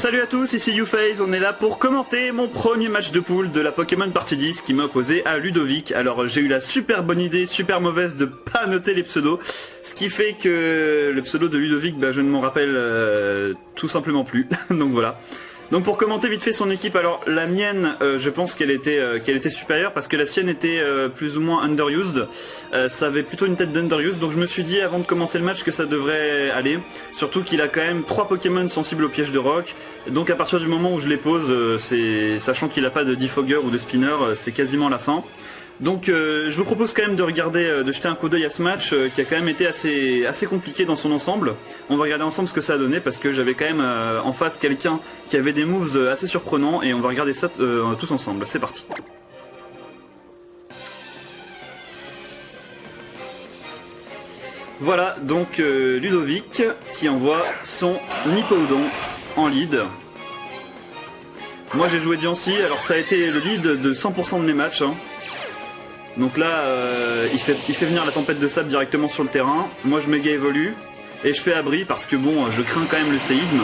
Salut à tous, ici YouFaze, on est là pour commenter mon premier match de poule de la Pokémon Party 10 qui m'a opposé à Ludovic. Alors j'ai eu la super bonne idée, super mauvaise de pas noter les pseudos, ce qui fait que le pseudo de Ludovic, je ne m'en rappelle tout simplement plus, donc voilà. Donc pour commenter vite fait son équipe, alors la mienne, je pense qu'elle était supérieure parce que la sienne était plus ou moins underused. Ça avait plutôt une tête d'underused, donc je me suis dit avant de commencer le match que ça devrait aller. Surtout qu'il a quand même 3 Pokémon sensibles au piège de roc. Donc à partir du moment où je les pose, sachant qu'il n'a pas de Defogger ou de Spinner, c'est quasiment la fin. Donc je vous propose quand même de regarder, de jeter un coup d'œil à ce match qui a quand même été assez compliqué dans son ensemble. On va regarder ensemble ce que ça a donné parce que j'avais quand même en face quelqu'un qui avait des moves assez surprenants et on va regarder ça tous ensemble. C'est parti. Voilà donc Ludovic qui envoie son Hippowdon en lead. Moi j'ai joué Diancie, alors ça a été le lead de 100% de mes matchs. Donc là, il fait venir la tempête de sable directement sur le terrain. Moi je méga évolue et je fais abri parce que bon, je crains quand même le séisme.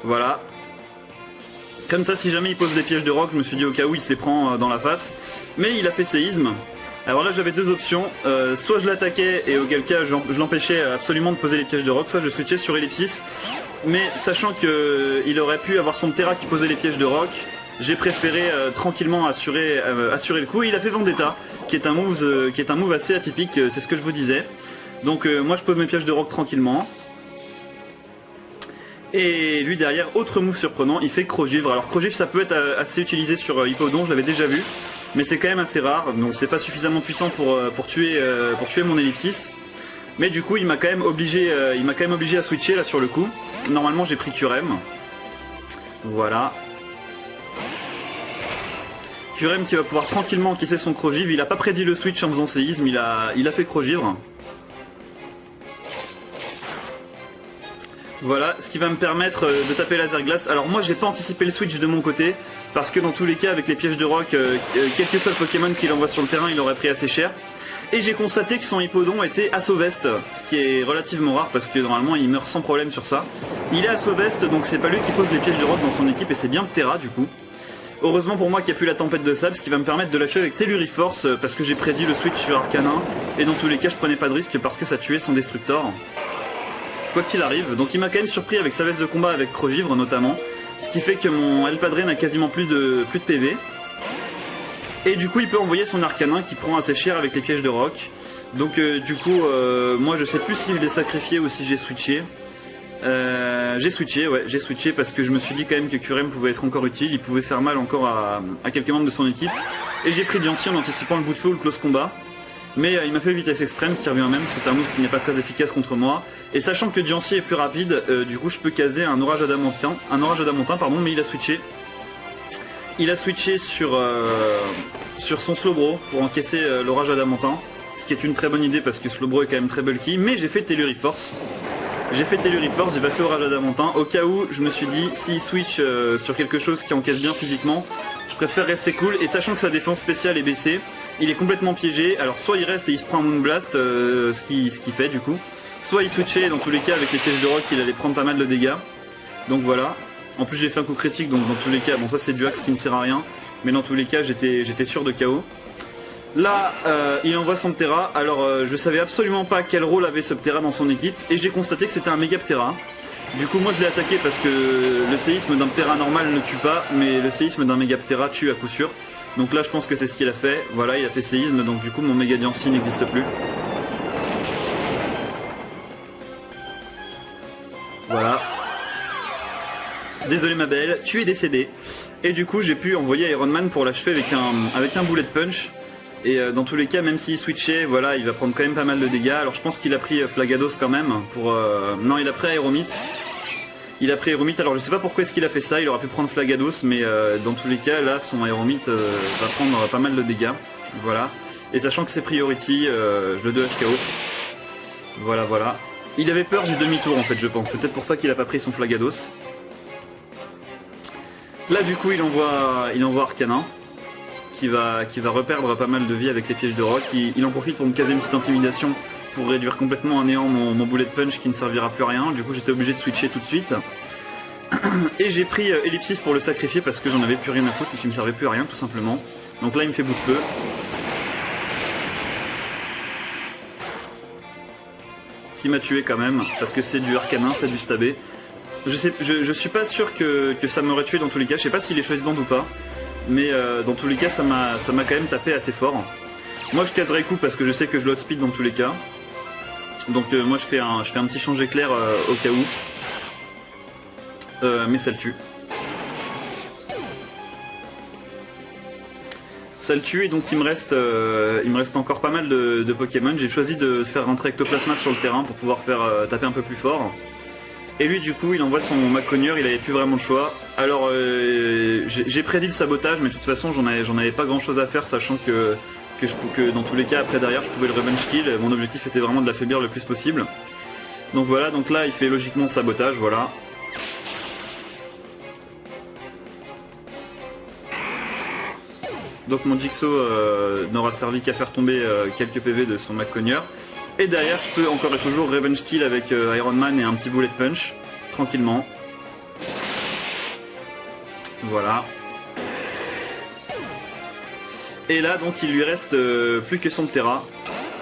Voilà. Comme ça, si jamais il pose des pièges de roc, je me suis dit au cas où il se les prend dans la face. Mais il a fait séisme. Alors là j'avais deux options, soit je l'attaquais et auquel cas je l'empêchais absolument de poser les pièges de roc, soit je switchais sur Ellipsis. Mais sachant qu'il aurait pu avoir son Terra qui posait les pièges de roc, j'ai préféré tranquillement assurer le coup. Et il a fait Vendetta, qui est un move assez atypique, c'est ce que je vous disais. Donc moi je pose mes pièges de roc tranquillement. Et lui derrière, autre move surprenant, il fait Crogivre. Alors Crogivre ça peut être assez utilisé sur Hippowdon, je l'avais déjà vu. Mais c'est quand même assez rare, donc c'est pas suffisamment puissant pour tuer mon Ellipsis. Mais du coup il m'a quand même obligé à switcher là sur le coup. Normalement j'ai pris Curem. Voilà. Curem qui va pouvoir tranquillement encaisser son Crogivre. Il a pas prédit le switch en faisant séisme, il a fait Crogivre. Voilà, ce qui va me permettre de taper Laser Glace. Alors moi j'ai pas anticipé le switch de mon côté, parce que dans tous les cas avec les pièges de roc, quel que soit le Pokémon qu'il envoie sur le terrain, il aurait pris assez cher. Et j'ai constaté que son Hippowdon était Assaut Veste, ce qui est relativement rare parce que normalement il meurt sans problème sur ça. Il est Assaut Veste, donc c'est pas lui qui pose les pièges de roc dans son équipe et c'est bien Terra du coup. Heureusement pour moi qu'il n'y a plus la tempête de sable, ce qui va me permettre de lâcher avec Telluriforce parce que j'ai prédit le switch sur Arcanin. Et dans tous les cas je prenais pas de risque parce que ça tuait son Destructor. Quoi qu'il arrive, donc il m'a quand même surpris avec sa veste de combat avec Crogivre notamment. Ce qui fait que mon El Padre n'a quasiment plus de PV. Et du coup il peut envoyer son Arcanin qui prend assez cher avec les pièges de roc. Donc du coup moi je sais plus si je l'ai sacrifié ou si j'ai switché. J'ai switché parce que je me suis dit quand même que Curem pouvait être encore utile, il pouvait faire mal encore à quelques membres de son équipe. Et j'ai pris Diancie en anticipant le bout de feu ou le close combat. Mais il m'a fait vitesse extrême, ce qui revient même, c'est un move qui n'est pas très efficace contre moi. Et sachant que Diancie est plus rapide, du coup je peux caser un orage adamantin, mais il a switché. Il a switché sur son Slowbro pour encaisser l'orage adamantin, ce qui est une très bonne idée parce que Slowbro est quand même très bulky, mais j'ai fait Telluriforce. J'ai pas fait orage adamantin, au cas où je me suis dit, s'il switch sur quelque chose qui encaisse bien physiquement, je préfère rester cool, et sachant que sa défense spéciale est baissée, il est complètement piégé, alors soit il reste et il se prend un Moonblast, ce qu'il fait du coup, soit il switchait, dans tous les cas avec les pièges de roc il allait prendre pas mal de dégâts, donc voilà. En plus j'ai fait un coup critique, donc dans tous les cas, bon ça c'est du axe qui ne sert à rien, mais dans tous les cas j'étais sûr de KO. Là il envoie son Ptera, alors je savais absolument pas quel rôle avait ce Ptera dans son équipe, et j'ai constaté que c'était un méga Ptera. Du coup moi je l'ai attaqué parce que le séisme d'un Ptera normal ne tue pas, mais le séisme d'un méga Ptera tue à coup sûr. Donc là je pense que c'est ce qu'il a fait, voilà il a fait séisme, donc du coup mon méga Diancie n'existe plus. Voilà. Désolé ma belle, tu es décédée. Et du coup j'ai pu envoyer Iron Man pour l'achever avec un bullet punch. Et dans tous les cas, même s'il switchait, voilà, il va prendre quand même pas mal de dégâts. Alors je pense qu'il a pris Flagados quand même pour... Non, il a pris Aéromite. Alors je sais pas pourquoi est-ce qu'il a fait ça, il aurait pu prendre Flagados, mais dans tous les cas, là, son Aéromite va prendre pas mal de dégâts. Voilà. Et sachant que c'est Priority, je le 2 HKO. Voilà. Il avait peur du demi-tour en fait, je pense. C'est peut-être pour ça qu'il a pas pris son Flagados. Là du coup il envoie Arcanin qui va reperdre pas mal de vie avec les pièges de roc. Il en profite pour me caser une petite intimidation pour réduire complètement à néant mon bullet punch qui ne servira plus à rien. Du coup j'étais obligé de switcher tout de suite. Et j'ai pris Ellipsis pour le sacrifier parce que j'en avais plus rien à foutre et qu'il me servait plus à rien tout simplement. Donc là il me fait bout de feu. Qui m'a tué quand même, parce que c'est du arcanin, c'est du stabé. Je suis pas sûr que ça m'aurait tué dans tous les cas, je sais pas s'il est choice band ou pas, mais dans tous les cas ça m'a quand même tapé assez fort. Moi je caserai coup parce que je sais que je l'autre speed dans tous les cas. Donc moi je fais un petit change éclair au cas où. Mais ça le tue. Ça le tue et donc il me reste encore pas mal de Pokémon. J'ai choisi de faire rentrer Ectoplasma sur le terrain pour pouvoir faire taper un peu plus fort. Et lui du coup il envoie son Macogneur, il avait plus vraiment de choix. Alors j'ai prédit le sabotage mais de toute façon j'en avais pas grand chose à faire sachant que dans tous les cas après derrière je pouvais le revenge kill. Mon objectif était vraiment de l'affaiblir le plus possible. Donc voilà, donc là il fait logiquement sabotage, voilà. Donc mon Jigsaw n'aura servi qu'à faire tomber quelques PV de son Macogneur. Et derrière je peux encore et toujours revenge kill avec Iron Man et un petit bullet punch, tranquillement. Voilà. Et là donc il lui reste plus que son Terra.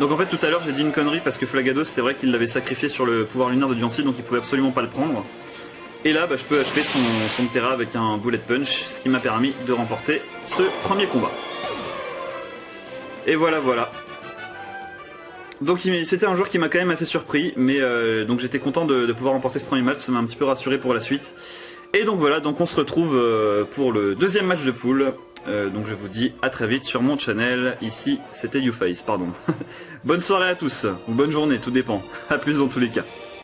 Donc en fait tout à l'heure j'ai dit une connerie parce que Flagados c'est vrai qu'il l'avait sacrifié sur le pouvoir lunaire de Diancie donc il pouvait absolument pas le prendre. Et là je peux achever son Terra avec un bullet punch, ce qui m'a permis de remporter ce premier combat. Et voilà. Donc c'était un joueur qui m'a quand même assez surpris, mais donc j'étais content de pouvoir remporter ce premier match, ça m'a un petit peu rassuré pour la suite. Et donc voilà, donc on se retrouve pour le deuxième match de poule. Donc je vous dis à très vite sur mon channel. Ici c'était YouFace, pardon. Bonne soirée à tous, ou bonne journée, tout dépend. A plus dans tous les cas.